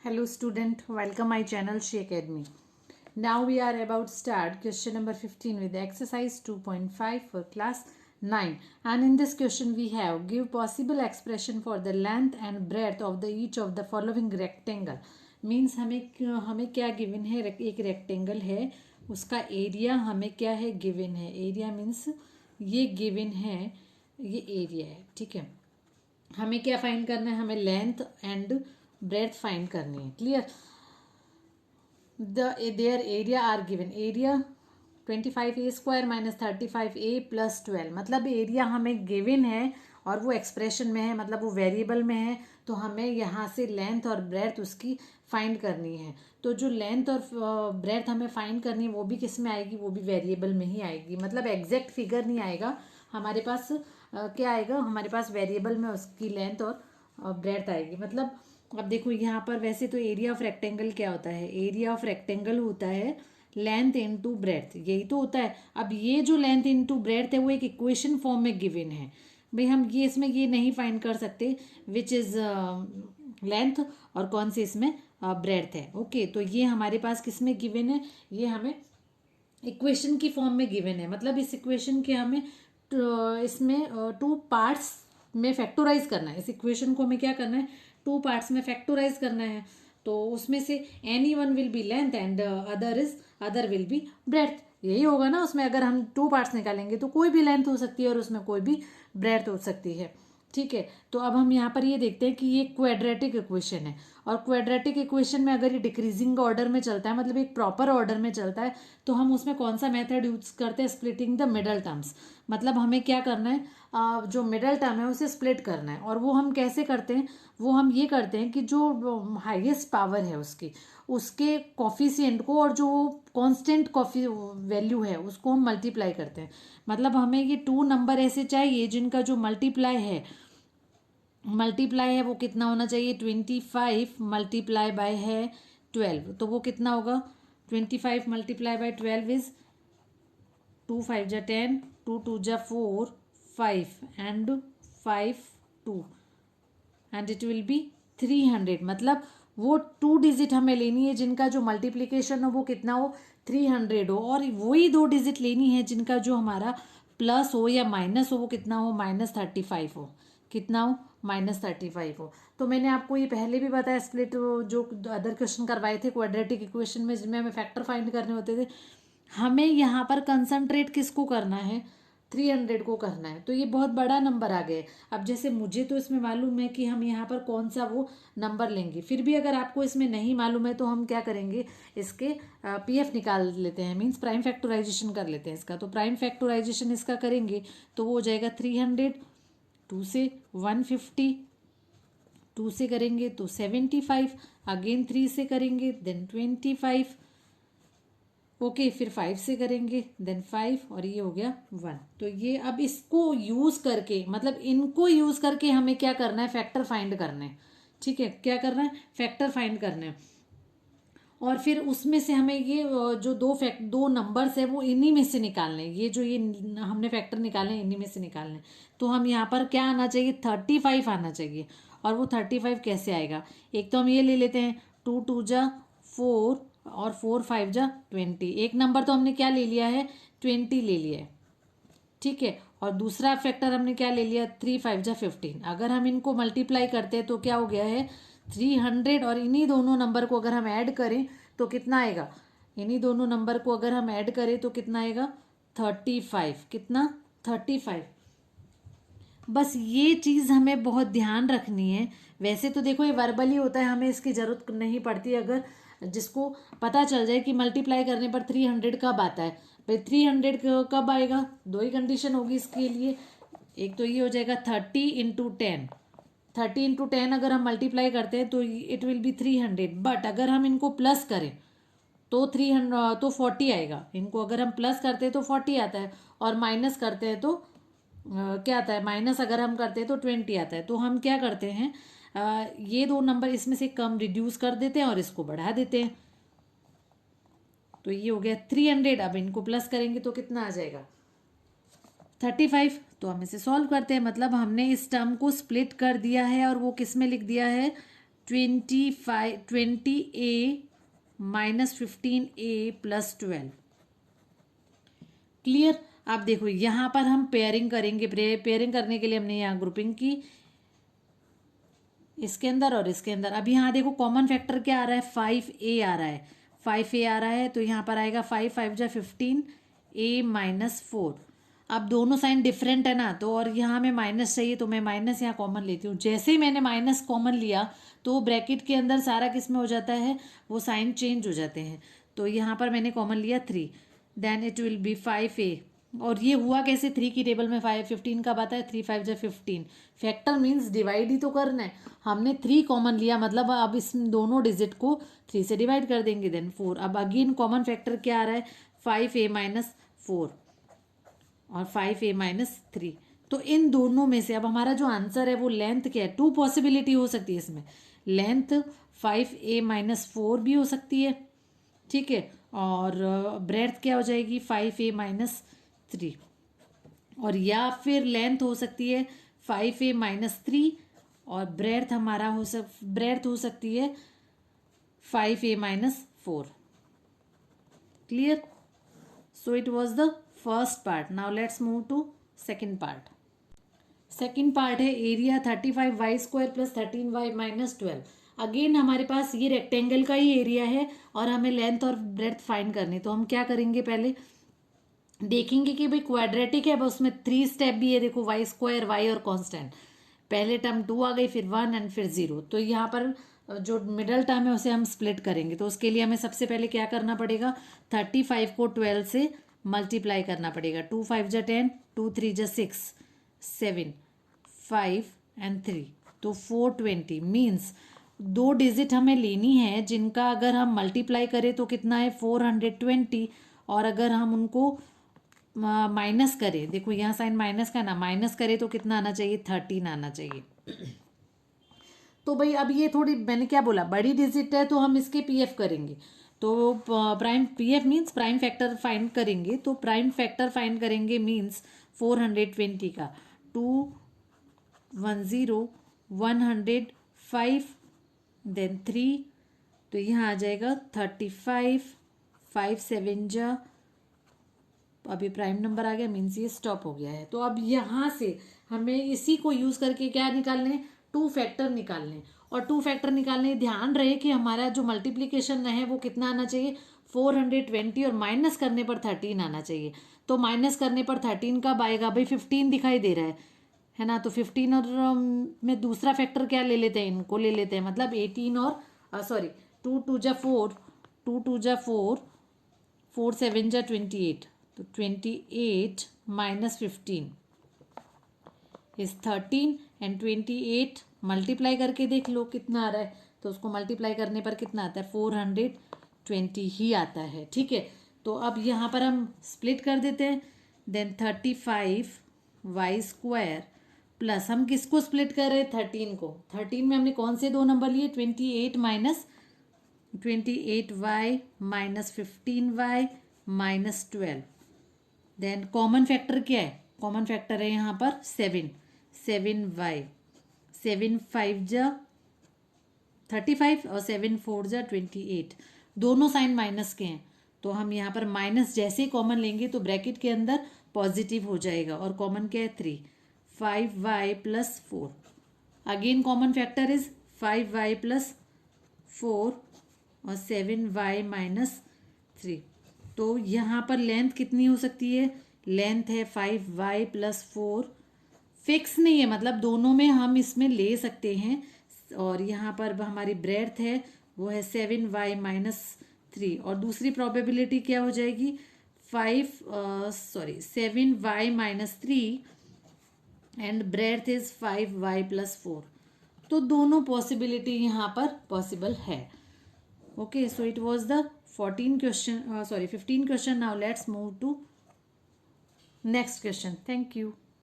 Hello student, welcome my channel She Academy. Now we are about to start question number 15 with exercise 2.5 for class 9. And in this question we have give possible expression for the length and breadth of the each of the following rectangle. Means हमें क्या given है, एक rectangle है, उसका area हमें क्या है given है. Area means ये given है, ये area है, ठीक है. हमें क्या फाइंड करना है, हमें लेंथ एंड ब्रेथ फाइंड करनी है. Clear. Their area are given. Area 25a² minus 35a plus 12. मतलब एरिया हमें गिवन है और वो एक्सप्रेशन में है, मतलब वो वेरिएबल में है. तो हमें यहाँ से लेंथ और ब्रेथ उसकी फाइंड करनी है. तो जो लेंथ और ब्रेथ हमें फाइंड करनी है वो भी किस में आएगी, वो भी वेरिएबल में ही आएगी. मतलब एग्जैक्ट फिगर नहीं आएगा हमारे पास. क्या आएगा हमारे पास, वेरिएबल में उसकी लेंथ और ब्रेथ आएगी. मतलब अब देखो यहाँ पर वैसे तो एरिया ऑफ रेक्टेंगल क्या होता है, एरिया ऑफ रेक्टेंगल होता है लेंथ इनटू ब्रेथ, यही तो होता है. अब ये जो लेंथ इनटू ब्रेथ है वो एक इक्वेशन फॉर्म में गिवन है. भाई हम ये इसमें ये नहीं फाइंड कर सकते विच इज़ लेंथ और कौन से इसमें ब्रेथ है. ओके, तो ये हमारे पास किस में गिवन है, ये हमें इक्वेशन की फॉर्म में गिवन है. मतलब इस इक्वेशन के हमें इसमें टू पार्ट्स में फैक्टोराइज करना है. इस इक्वेशन को हमें क्या करना है, टू पार्ट्स में फैक्टोराइज करना है. तो उसमें से any one will be length and other will be breadth. यही होगा ना उसमें. अगर हम टू पार्ट्स निकालेंगे तो कोई भी लेंथ हो सकती है और उसमें कोई भी ब्रेथ हो सकती है. ठीक है, तो अब हम यहाँ पर ये देखते हैं कि ये क्वाड्रेटिक इक्वेशन है. और क्वाड्रेटिक इक्वेशन में अगर ये डिक्रीजिंग ऑर्डर में चलता है, मतलब एक प्रॉपर ऑर्डर में चलता है, तो हम उसमें कौन सा मेथड यूज करते हैं, स्प्लिटिंग द मिडल टर्म्स. मतलब हमें क्या करना है, जो मिडल टर्म है उसे स्प्लिट करना है. और वो हम कैसे करते हैं, वो हम ये करते हैं कि जो हाईएस्ट पावर है उसके कॉफिशिएंट को और जो कांस्टेंट कॉफी वैल्यू है उसको हम मल्टीप्लाई करते हैं. मतलब हमें ये टू नंबर ऐसे चाहिए जिनका जो मल्टीप्लाई है वो कितना होना चाहिए, 25 मल्टीप्लाई बाय है 12. तो वो कितना होगा, 25 मल्टीप्लाई बाय 12 इज 2 5 जा 10, 2 2 जा 4, 5 and 5 2 and it will be 300. मतलब वो टू डिजिट हमें लेनी है जिनका जो मल्टीप्लीकेशन हो वो कितना हो, 300 हो. और वही दो डिजिट लेनी है जिनका जो हमारा प्लस हो या माइनस हो वो कितना हो, -35 हो. कितना हो, -35 हो. तो मैंने आपको ये पहले भी बताया, स्प्लिट जो अदर क्वेश्चन करवाए थे क्वाड्रेटिक इक्वेशन में जिनमें हमें फैक्टर फाइंड करने होते थे. हमें यहाँ पर कंसंट्रेट किसको करना है, 300 को करना है. तो ये बहुत बड़ा नंबर आ गए. अब जैसे मुझे तो इसमें मालूम है कि हम यहाँ पर कौन सा वो नंबर लेंगे, फिर भी अगर आपको इसमें नहीं मालूम है तो हम क्या करेंगे, इसके पीएफ निकाल लेते हैं. मीन्स प्राइम फैक्टराइजेशन कर लेते हैं इसका. तो प्राइम फैक्टराइजेशन इसका करेंगे तो वो हो जाएगा 300, 2 से 150, 2 से करेंगे तो 75, अगेन 3 से करेंगे देन 25. ओके, फिर 5 से करेंगे देन 5 और ये हो गया 1. तो ये अब इसको यूज करके, मतलब इनको यूज करके हमें क्या करना है, फैक्टर फाइंड करना है. ठीक है, क्या करना है, फैक्टर फाइंड करना है. और फिर उसमें से हमें ये जो दो नंबर्स है वो इन्हीं में से निकालने हैं. ये जो ये हमने फैक्टर निकाले हैं इन्हीं में से निकालने हैं. तो हम यहाँ पर क्या आना चाहिए, 35 आना चाहिए. और वो 35 कैसे आएगा, एक तो हम ये ले लेते हैं 2 2 जा 4 और 4 5 जा 20. एक नंबर तो हमने क्या ले लिया है, 20 ले लिया है. ठीक है, और दूसरा फैक्टर हमने क्या ले लिया, 3 5 जा 15. अगर हम इनको मल्टीप्लाई करते हैं तो क्या हो गया है 300. और इन्हीं दोनों नंबर को अगर हम ऐड करें तो कितना आएगा, इन्हीं दोनों नंबर को अगर हम ऐड करें तो कितना आएगा, 35. कितना, 35. बस ये चीज़ हमें बहुत ध्यान रखनी है. वैसे तो देखो ये वर्बली होता है, हमें इसकी ज़रूरत नहीं पड़ती. अगर जिसको पता चल जाए कि मल्टीप्लाई करने पर 300 कब आता है, भाई 300 कब आएगा, दो ही कंडीशन होगी इसके लिए. एक तो ये हो जाएगा 30 × 10. 30 × 10 अगर हम मल्टीप्लाई करते हैं तो इट विल बी 300. बट अगर हम इनको प्लस करें तो 300 तो 40 आएगा. इनको अगर हम प्लस करते हैं तो 40 आता है और माइनस करते हैं तो क्या आता है, माइनस अगर हम करते हैं तो 20 आता है. तो हम क्या करते हैं, ये दो नंबर इसमें से कम रिड्यूस कर देते हैं और इसको बढ़ा देते हैं. तो ये हो गया 300. अब इनको प्लस करेंगे तो कितना आ जाएगा, 35. तो हम इसे सॉल्व करते हैं. मतलब हमने इस टर्म को स्प्लिट कर दिया है और वो किस में लिख दिया है, 20a minus 15a plus 12। Clear. आप देखो यहाँ पर हम पेयरिंग करेंगे, पेयरिंग करने के लिए हमने यहाँ ग्रुपिंग की इसके अंदर और इसके अंदर। अब यहाँ देखो कॉमन फैक्टर क्या आ रहा है, 5a आ रहा है, 5a आ रहा है, तो यहाँ पर आएगा 5 5 जा 15 a माइनस 4। अब दोनों साइन डिफरेंट है ना, तो और यहाँ में माइनस चाहिए तो मैं माइनस यहाँ कॉमन लेती हूँ। जैसे ही मैंने माइनस कॉमन लिया तो ब्रैकेट के अंदर सारा किस में हो जाता है, वो साइन चेंज हो जाते हैं। तो यहाँ पर मैंने कॉमन लिया 3, then it will be 5a। और ये हुआ कैसे, 3 की टेबल में 5 15 कब आता है, 3 5 जा 15। फैक्टर मीन्स डिवाइड ही तो करना है। हमने 3 कॉमन लिया, मतलब अब इस दोनों डिजिट को 3 से डिवाइड कर देंगे, देन 4। अब अगेन कॉमन फैक्टर क्या आ रहा है, 5a माइनस 4 और 5a माइनस 3। तो इन दोनों में से अब हमारा जो आंसर है वो लेंथ क्या है, 2 पॉसिबिलिटी हो सकती है इसमें। लेंथ 5a माइनस 4 भी हो सकती है, ठीक है, और ब्रेड्थ क्या हो जाएगी, 5a माइनस 3, और या फिर लेंथ हो सकती है 5a माइनस 3 और ब्रेड्थ हमारा ब्रेड्थ हो सकती है 5a minus 4। Clear. So it was the first part. Now let's move to second part. Second part है area 35y square plus 13y minus 12। Again हमारे पास ये रेक्टेंगल का ही एरिया है और हमें लेंथ और ब्रेड्थ फाइंड करनी। तो हम क्या करेंगे, पहले देखेंगे कि भाई क्वाड्रेटिक है, बस उसमें 3 स्टेप भी है। देखो y स्क्वायर, y और कांस्टेंट, पहले टर्म 2 आ गई, फिर 1 एंड फिर 0। तो यहाँ पर जो मिडल टर्म है उसे हम स्प्लिट करेंगे। तो उसके लिए हमें सबसे पहले क्या करना पड़ेगा, 35 को 12 से मल्टीप्लाई करना पड़ेगा। 2 5 जा 10, 2 3 जा 6, 7 5 एंड 3, तो 420। मीन्स 2 डिजिट हमें लेनी है जिनका अगर हम मल्टीप्लाई करें तो कितना है, 420। और अगर हम उनको माइनस करें, देखो यहाँ साइन माइनस का ना, माइनस करें तो कितना आना चाहिए, 13 आना चाहिए। तो भाई अब ये थोड़ी, मैंने क्या बोला, बड़ी डिजिट है तो हम इसके पीएफ करेंगे। तो prime PF means prime factor find करेंगे। तो प्राइम फैक्टर फाइंड करेंगे मीन्स 420 का 210 105 देन 3, तो यहाँ आ जाएगा 35 5 7 जा, अभी प्राइम नंबर आ गया, मीन्स ये स्टॉप हो गया है। तो अब यहाँ से हमें इसी को यूज़ करके क्या निकालने, 2 फैक्टर निकालने। और 2 फैक्टर निकालने, ध्यान रहे कि हमारा जो मल्टीप्लिकेशन है वो कितना आना चाहिए, 420, और माइनस करने पर 13 आना चाहिए। तो माइनस करने पर 13 कब आएगा, भाई 15 दिखाई दे रहा है ना, तो 15 और में दूसरा फैक्टर क्या ले लेते हैं, इनको ले लेते हैं, मतलब 18 और सॉरी 2 2 जा 4, 2 2 जा 4, 4 7 जा 28, तो 28 माइनस 15 इज 13 एंड 28 मल्टीप्लाई करके देख लो कितना आ रहा है। तो उसको मल्टीप्लाई करने पर कितना आता है, 420 ही आता है, ठीक है। तो अब यहाँ पर हम स्प्लिट कर देते हैं, देन 35y स्क्वायर प्लस, हम किसको स्प्लिट कर रहे हैं, 13 को। 13 में हमने कौन से 2 नंबर लिए, 28 minus 28y minus 15y minus 12। Then common factor क्या है, कॉमन फैक्टर है यहाँ पर 7y, 7 5 जा 35 और 7 4 जा 28। दोनों साइन माइनस के हैं, तो हम यहाँ पर माइनस जैसे ही कॉमन लेंगे तो ब्रैकेट के अंदर पॉजिटिव हो जाएगा। और कॉमन क्या है, 3, 5y plus 4। Again common factor is 5y plus 4 और 7y माइनस 3। तो यहाँ पर लेंथ कितनी हो सकती है, लेंथ है 5y प्लस 4। फिक्स नहीं है, मतलब दोनों में हम इसमें ले सकते हैं। और यहाँ पर हमारी ब्रेड्थ है वो है 7y माइनस 3। और दूसरी प्रोबेबिलिटी क्या हो जाएगी, 7y minus 3 and breadth is 5y plus 4। तो दोनों पॉसिबिलिटी यहाँ पर पॉसिबल है। Okay, so it was the 15 question. Now let's move to next question. Thank you.